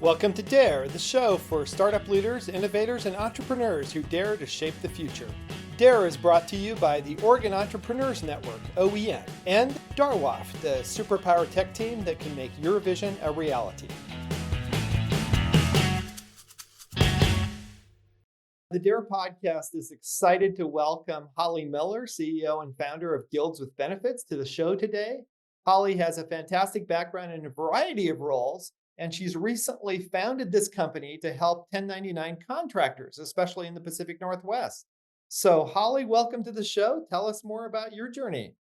Welcome to Dare, the show for startup leaders, innovators, and entrepreneurs who dare to shape the future. Dare is brought to you by the Oregon Entrepreneurs Network, OEN, and Darwaft, the superpower tech team that can make your vision a reality. The Dare podcast is excited to welcome Hollie Miller, CEO and founder of Guilds with Benefits, to the show today. Hollie has a fantastic background in a variety of roles, and she's recently founded this company to help 1099 contractors, especially in the Pacific Northwest. So, Hollie, welcome to the show. Tell us more about your journey.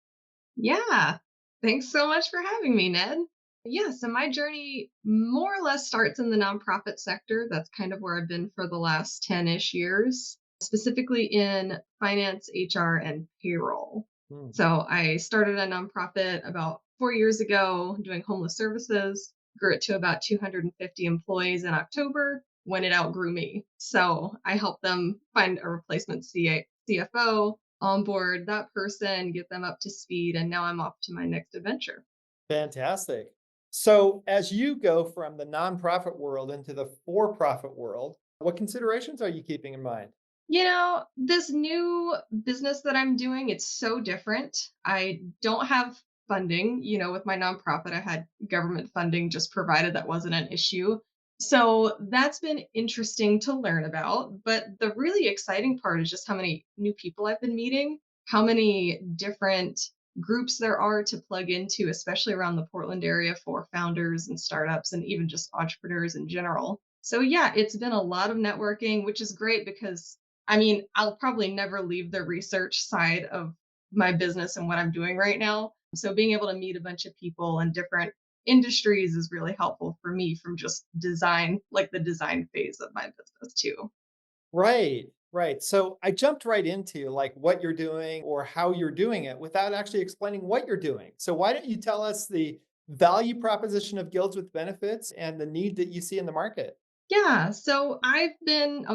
Yeah. Thanks so much for having me, Ned. Yeah, so my journey more or less starts in the nonprofit sector. That's kind of where I've been for the last 10-ish years, specifically in finance, HR, and payroll. Hmm. So I started a nonprofit about 4 years ago doing homeless services, grew it to about 250 employees in October when it outgrew me. So I helped them find a replacement CFO, onboard that person, get them up to speed, and now I'm off to my next adventure. Fantastic. So, as you go from the nonprofit world into the for profit world, what considerations are you keeping in mind? This new business that I'm doing, it's so different. I don't have funding, with my nonprofit. I had government funding just provided, that wasn't an issue. So that's been interesting to learn about. But the really exciting part is just how many new people I've been meeting, how many different groups there are to plug into, especially around the Portland area for founders and startups and even just entrepreneurs in general. So, yeah, it's been a lot of networking, which is great because I'll probably never leave the research side of my business and what I'm doing right now. So being able to meet a bunch of people in different industries is really helpful for me from just design, like the design phase of my business too. Right, right. So I jumped right into like what you're doing or how you're doing it without actually explaining what you're doing. So why don't you tell us the value proposition of Guilds with Benefits and the need that you see in the market? Yeah. So I'll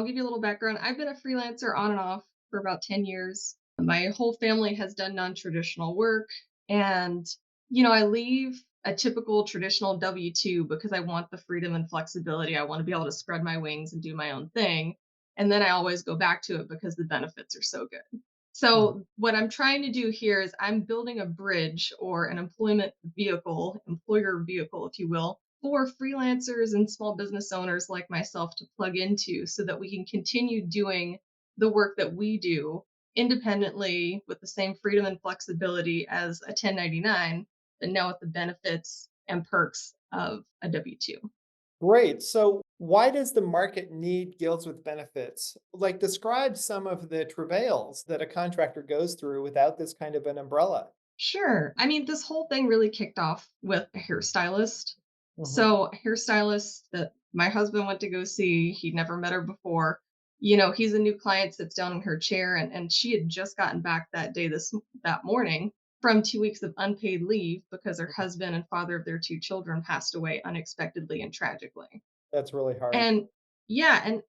give you a little background. I've been a freelancer on and off for about 10 years. My whole family has done non traditional work. And, I leave a typical traditional W 2 because I want the freedom and flexibility. I want to be able to spread my wings and do my own thing. And then I always go back to it because the benefits are so good. Mhm. So, what I'm trying to do here is I'm building a bridge or an employer vehicle, if you will, for freelancers and small business owners like myself to plug into so that we can continue doing the work that we do independently with the same freedom and flexibility as a 1099, but now with the benefits and perks of a W 2. Great. So why does the market need Guilds with Benefits? Like describe some of the travails that a contractor goes through without this kind of an umbrella. Sure. This whole thing really kicked off with a hairstylist. Mhm. So, a hairstylist that my husband went to go see, he'd never met her before. He's a new client, sits down in her chair, and she had just gotten back that morning from 2 weeks of unpaid leave because her husband and father of their two children passed away unexpectedly and tragically. That's really hard. And yeah, and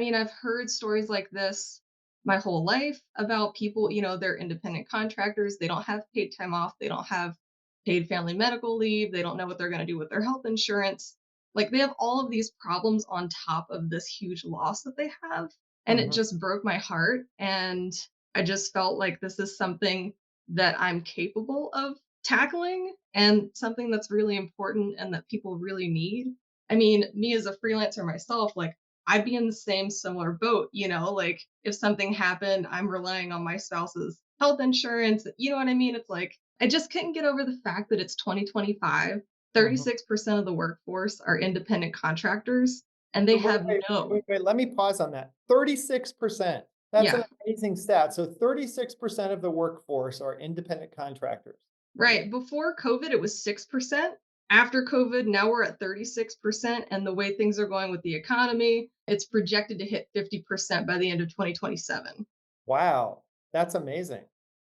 I've heard stories like this my whole life about people, they're independent contractors, they don't have paid time off, they don't have paid family medical leave, they don't know what they're going to do with their health insurance. Like they have all of these problems on top of this huge loss that they have. And it Mhm. just broke my heart. And I just felt like this is something that I'm capable of tackling and something that's really important and that people really need. Me as a freelancer myself, like I'd be in the same similar boat, like if something happened, I'm relying on my spouse's health insurance. You know what I mean? It's like I just couldn't get over the fact that it's 2025. Mhm. 36% of the workforce are independent contractors and they Wait, have wait, no, wait. Let me pause on that. 36%. That's an yeah, amazing stat. So 36% of the workforce are independent contractors. right. Before COVID, it was 6%. After COVID, now we're at 36%. And the way things are going with the economy, it's projected to hit 50% by the end of 2027. Wow. That's amazing.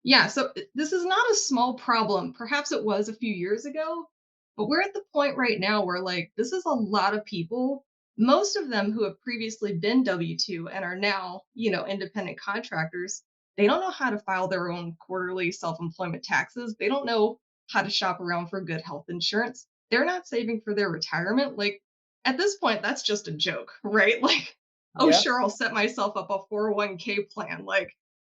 Yeah, so this is not a small problem. Perhaps it was a few years ago, but we're at the point right now where like this is a lot of people, most of them who have previously been W2 and are now, independent contractors. They don't know how to file their own quarterly self-employment taxes. They don't know how to shop around for good health insurance. They're not saving for their retirement. Like at this point, that's just a joke, right? Like, oh, Yeah. sure, I'll set myself up a 401k plan. Like,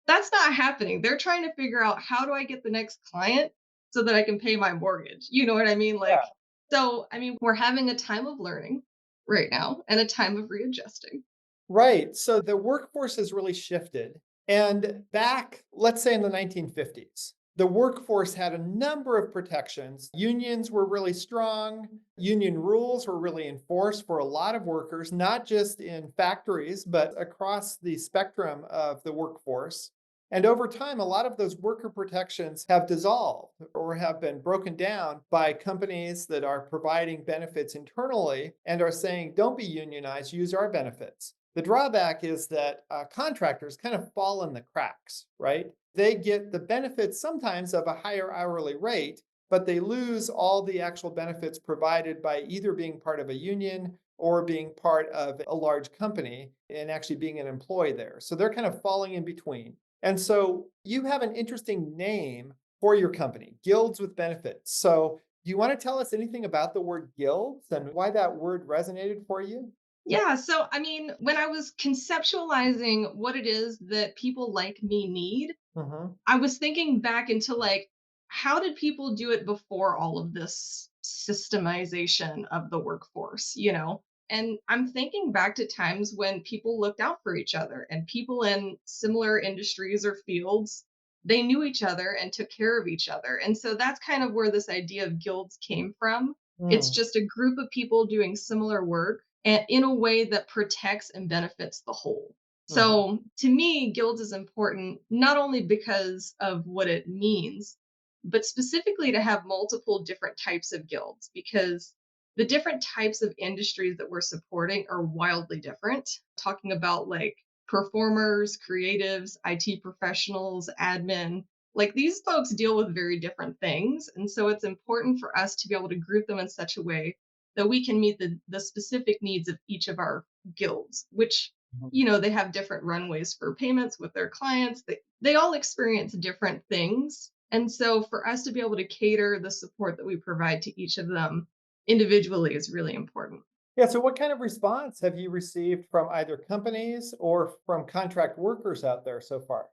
that's not happening. They're trying to figure out how do I get the next client so that I can pay my mortgage. You know what I mean? Like, Yeah. so, I mean, we're having a time of learning right now and a time of readjusting. Right. So the workforce has really shifted. And back, let's say in the 1950s, the workforce had a number of protections. Unions were really strong. Union rules were really enforced for a lot of workers, not just in factories, but across the spectrum of the workforce. And over time, a lot of those worker protections have dissolved or have been broken down by companies that are providing benefits internally and are saying, don't be unionized, use our benefits. The drawback is that contractors kind of fall in the cracks, right? They get the benefits sometimes of a higher hourly rate, but they lose all the actual benefits provided by either being part of a union or being part of a large company and actually being an employee there. So they're kind of falling in between. And so you have an interesting name for your company, Guilds with Benefits. So do you want to tell us anything about the word guilds and why that word resonated for you? Yeah. So, I mean, when I was conceptualizing what it is that people like me need, Hmm. I was thinking back into like, how did people do it before all of this systemization of the workforce, you know? And I'm thinking back to times when people looked out for each other and people in similar industries or fields, they knew each other and took care of each other. And so that's kind of where this idea of guilds came from. It's Mm, just a group of people doing similar work and in a way that protects and benefits the whole. mhm, So to me, guilds is important not only because of what it means, but specifically to have multiple different types of guilds because the different types of industries that we're supporting are wildly different. Talking about like performers, creatives, IT professionals, admin, like these folks deal with very different things. And so it's important for us to be able to group them in such a way that we can meet the specific needs of each of our guilds, which mhm. you know they have different runways for payments with their clients. They all experience different things, and so for us to be able to cater the support that we provide to each of them individually is really important. Yeah, so what kind of response have you received from either companies or from contract workers out there so far?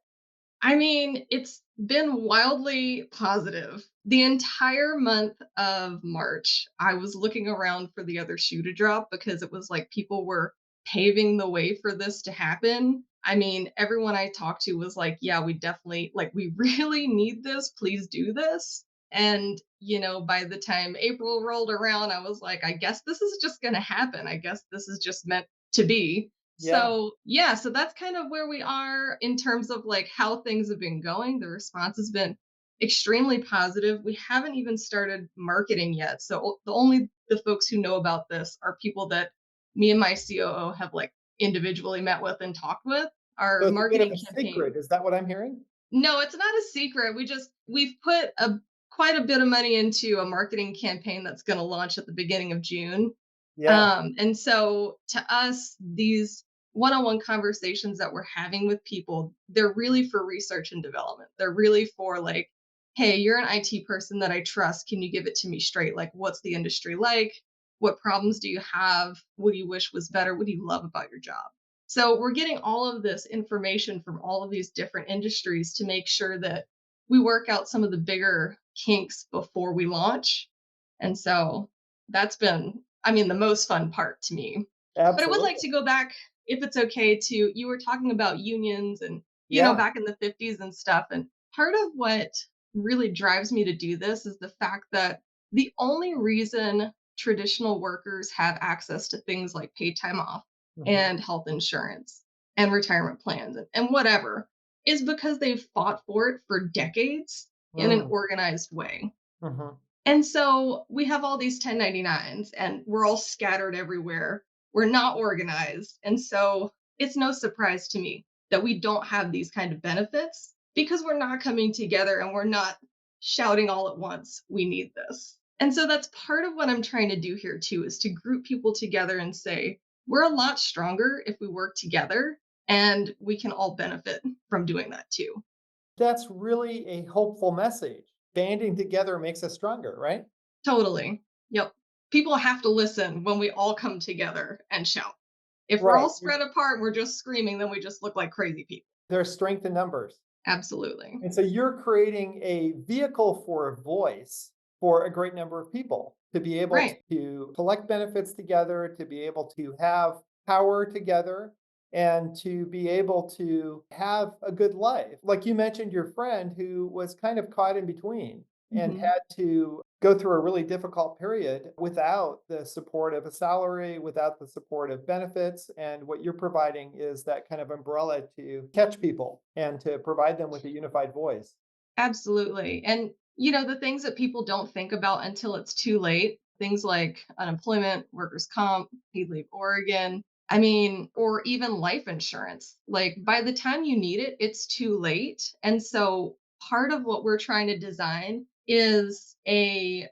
I mean, it's been wildly positive. The entire month of March, I was looking around for the other shoe to drop because it was like people were paving the way for this to happen. I mean, everyone I talked to was like, yeah, we definitely, like, we really need this. Please do this. And, you know, by the time April rolled around, I was like, I guess this is just going to happen. I guess this is just meant to be. Yeah. So, yeah, so that's kind of where we are in terms of like how things have been going. The response has been extremely positive. We haven't even started marketing yet. So, the only the folks who know about this are people that me and my COO have like individually met with and talked with. Our So it's a bit of marketing a campaign. secret. Is that what I'm hearing? No, it's not a secret. We've put a quite a bit of money into a marketing campaign that's going to launch at the beginning of June. Yeah. And so to us, these one-on-one conversations that we're having with people, they're really for research and development. They're really for like, hey, you're an IT person that I trust. Can you give it to me straight? Like, what's the industry like? What problems do you have? What do you wish was better? What do you love about your job? So we're getting all of this information from all of these different industries to make sure that we work out some of the bigger kinks before we launch. And so that's been, I mean, the most fun part to me. But I would like Absolutely. to go back, if it's okay, to you were talking about unions and, you know, Yeah. back in the 50s and stuff. And part of what really drives me to do this is the fact that the only reason traditional workers have access to things like paid time off Mhm, and health insurance and retirement plans and whatever is because they've fought for it for decades in an mm, organized way. mhm. And so we have all these 1099s and we're all scattered everywhere. We're not organized. And so it's no surprise to me that we don't have these kind of benefits because we're not coming together and we're not shouting all at once, we need this. And so that's part of what I'm trying to do here too is to group people together and say, we're a lot stronger if we work together and we can all benefit from doing that too. That's really a hopeful message. Banding together makes us stronger, right? Totally. Yep. people have to listen when we all come together and shout. If we're all Right. spread apart and we're just screaming, then we just look like crazy people. There's strength in numbers. Absolutely. And so you're creating a vehicle for a voice for a great number of people to be able Right. to collect benefits together, to be able to have power together, and to be able to have a good life. Like you mentioned, your friend who was kind of caught in between and Mhm. had to go through a really difficult period without the support of a salary, without the support of benefits. And what you're providing is that kind of umbrella to catch people and to provide them with a unified voice. Absolutely. And, the things that people don't think about until it's too late, things like unemployment, workers' comp, paid leave Oregon, I mean, or even life insurance. Like by the time you need it, it's too late. And so part of what we're trying to design is a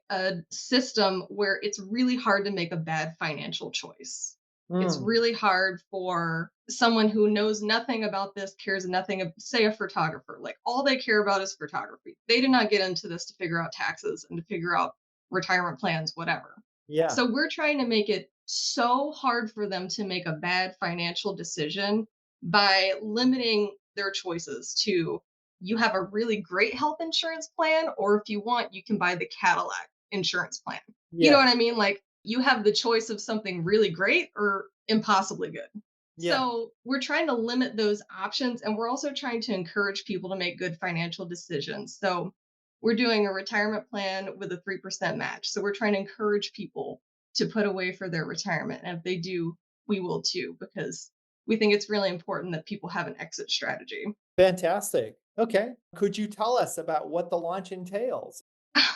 system where it's really hard to make a bad financial choice. It's Mm, really hard for someone who knows nothing about this, cares nothing, say a photographer, like all they care about is photography. They did not get into this to figure out taxes and to figure out retirement plans, whatever. yeah, So we're trying to make it so hard for them to make a bad financial decision by limiting their choices to you have a really great health insurance plan, or if you want, you can buy the Cadillac insurance plan. You know yeah, what I mean? Like you have the choice of something really great or impossibly good. yeah. So we're trying to limit those options and we're also trying to encourage people to make good financial decisions. So we're doing a retirement plan with a 3% match. So we're trying to encourage people to put away for their retirement. And if they do, we will too, because we think it's really important that people have an exit strategy. Fantastic. Okay. Could you tell us about what the launch entails?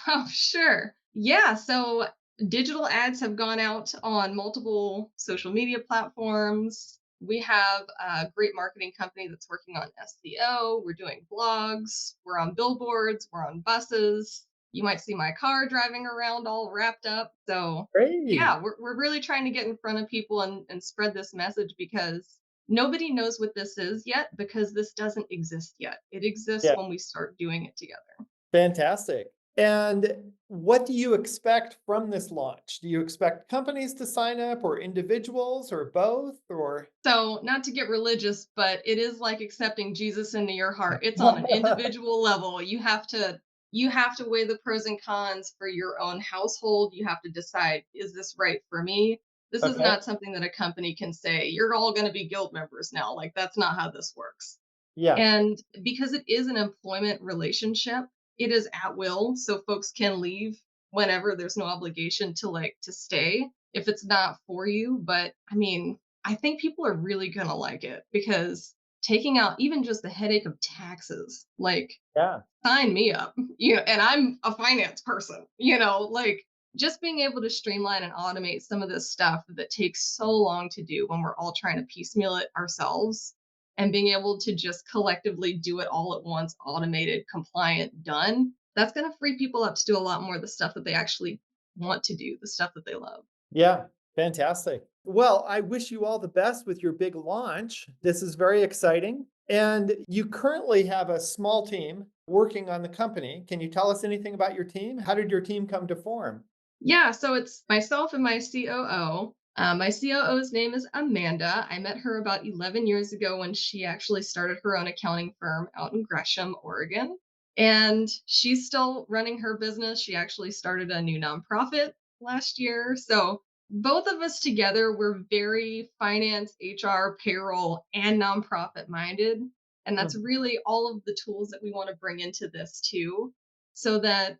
Oh, sure. Yeah. So digital ads have gone out on multiple social media platforms. We have a great marketing company that's working on SEO. We're doing blogs. We're on billboards. We're on buses. You might see my car driving around all wrapped up. So, Great. yeah, we're really trying to get in front of people and spread this message because nobody knows what this is yet because this doesn't exist yet. It exists Yeah. when we start doing it together. Fantastic. And what do you expect from this launch? Do you expect companies to sign up or individuals or both or So, not to get religious, but it is like accepting Jesus into your heart. It's on an individual level. You have to weigh the pros and cons for your own household. You have to decide, is this right for me? This is Okay. not something that a company can say, you're all going to be guild members now. Like that's not how this works. Yeah. And because it is an employment relationship, it is at will. So folks can leave whenever there's no obligation to stay if it's not for you. But I mean, I think people are really going to like it because taking out even just the headache of taxes, like Yeah. sign me up. And I'm a finance person, like just being able to streamline and automate some of this stuff that takes so long to do when we're all trying to piecemeal it ourselves and being able to just collectively do it all at once, automated, compliant, done. That's going to free people up to do a lot more of the stuff that they actually want to do, the stuff that they love. Yeah. Fantastic. Well, I wish you all the best with your big launch. This is very exciting. And you currently have a small team working on the company. Can you tell us anything about your team? How did your team come to form? Yeah, so it's myself and my COO. My COO's name is Amanda. I met her about 11 years ago when she actually started her own accounting firm out in Gresham, Oregon. And she's still running her business. She actually started a new nonprofit last year. So both of us together were very finance, HR, payroll, and nonprofit minded. And that's Hmm. really all of the tools that we want to bring into this too, so that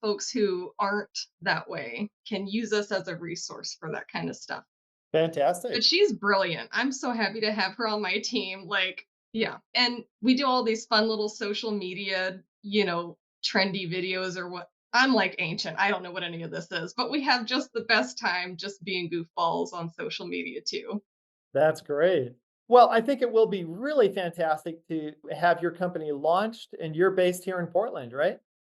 folks who aren't that way can use us as a resource for that kind of stuff. But Fantastic. she's brilliant. I'm so happy to have her on my team. Like, yeah. And we do all these fun little social media, trendy videos or what. I'm like ancient. I don't know what any of this is, but we have just the best time just being goofballs on social media too. That's great. Well, I think it will be really fantastic to have your company launched, and you're based here in Portland, right?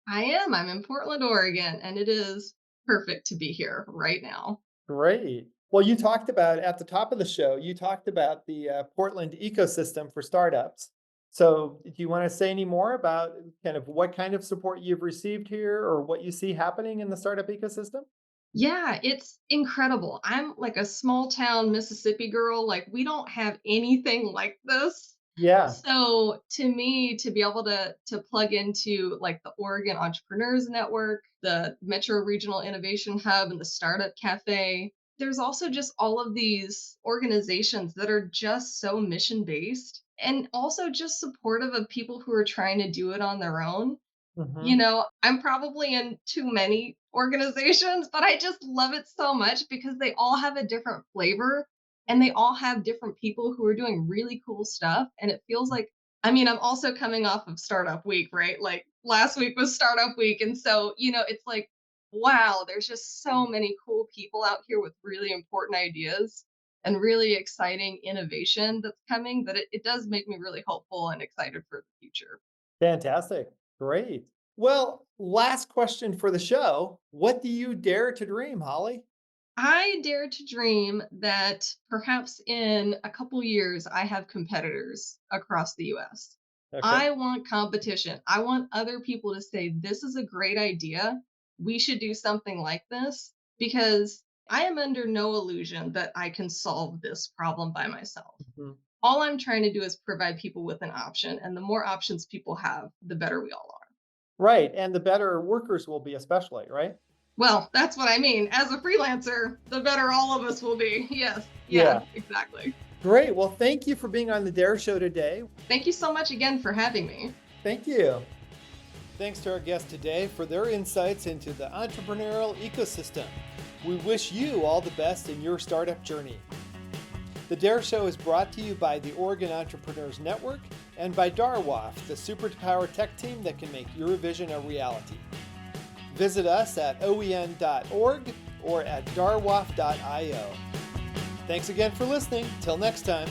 I am. I'm in Portland, Oregon, and it is perfect to be here right now. Great. Well, you talked about at the top of the show, you talked about the Portland ecosystem for startups. So, do you want to say any more about kind of what kind of support you've received here or what you see happening in the startup ecosystem? Yeah, it's incredible. I'm like a small town Mississippi girl. Like, we don't have anything like this. Yeah. So to me, to be able to plug into like the Oregon Entrepreneurs Network, the Metro Regional Innovation Hub, and the Startup Cafe, there's also just all of these organizations that are just so mission based and also just supportive of people who are trying to do it on their own. Hmm. I'm probably in too many organizations, but I just love it so much because they all have a different flavor and they all have different people who are doing really cool stuff. And it feels like, I mean, I'm also coming off of Startup Week, right? Like last week was Startup Week. And so, it's like, wow, there's just so many cool people out here with really important ideas and really exciting innovation that's coming that it does make me really hopeful and excited for the future. Fantastic. Great. Well, last question for the show. What do you dare to dream, Holly? I dare to dream that perhaps in a couple years, I have competitors across the US. Okay. I want competition. I want other people to say, this is a great idea. We should do something like this because I am under no illusion that I can solve this problem by myself. Mhm. All I'm trying to do is provide people with an option. And the more options people have, the better we all are. Right. And the better workers will be, especially, right? Well, that's what I mean. As a freelancer, the better all of us will be. Yes. Yeah, Yeah. exactly. Great. Well, thank you for being on the Dare Show today. Thank you so much again for having me. Thank you. Thanks to our guests today for their insights into the entrepreneurial ecosystem. We wish you all the best in your startup journey. The Dare Show is brought to you by the Oregon Entrepreneurs Network and by Darwaf, the superpower tech team that can make your vision a reality. Visit us at oen.org or at darwaf.io. Thanks again for listening. Till next time.